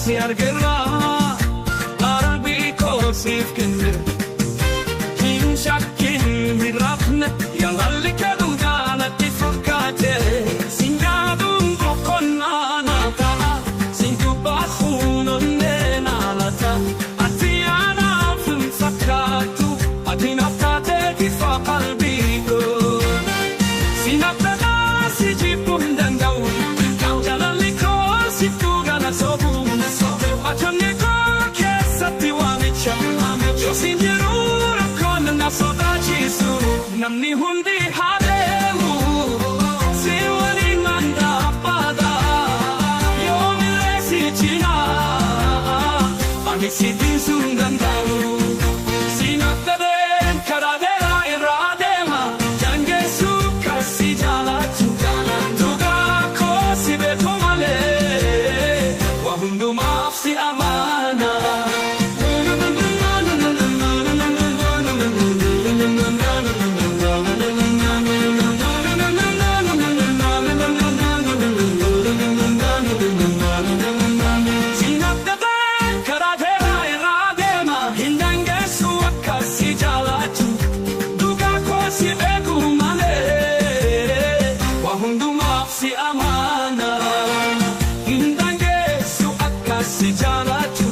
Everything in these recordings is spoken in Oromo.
si argerà arabi kosif kindir kim shakkin mirafne yalalli kadungana tifakate singadum kokonana ta sinkubakhunun nenalata atiana fim fakatu atinaftate tifaqalbi sinapta sijipum dangaun jalalli kosifugana sobum atonne ko kesati wamicha josinjerura konna sodachisu namni hundi hademu siwali manda pada yomile sichina amisi disungandau sinapten karadera iradema jangesu kasijala tugana tuga kosibe tomale wahundu mafsi amana si amana indange su akasi jalatu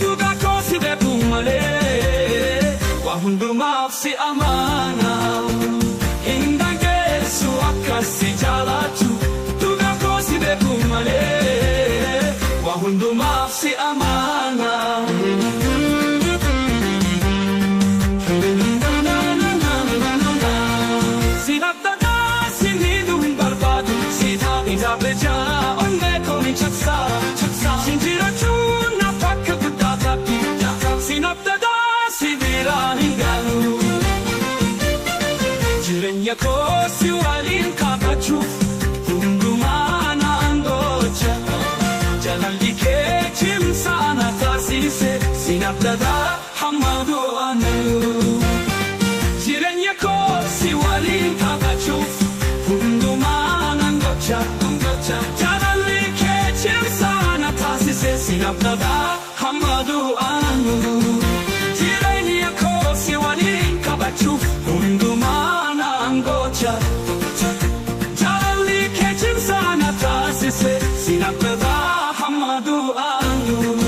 tuga kosi de bumale wahundu mafsi amana indange su akasi jalatu tuga kosi de bumale wahundu mafsi amana Beja onde komi chaksa sinjira chuna pakka kudata pita sinapta da sivira hinganu jirenya ko siwalin kapachu kundumana andocha jalalli ke chimsana tasise sinapta da hamadu anu jirenya ko siwalin kapachu kundumana andocha jalalli ke chimsana tasise sinapta hamadu anu jirenya ko siwalin kapachu kundumana angocha jalalli ke chimsana tasise sinapta hamadu anu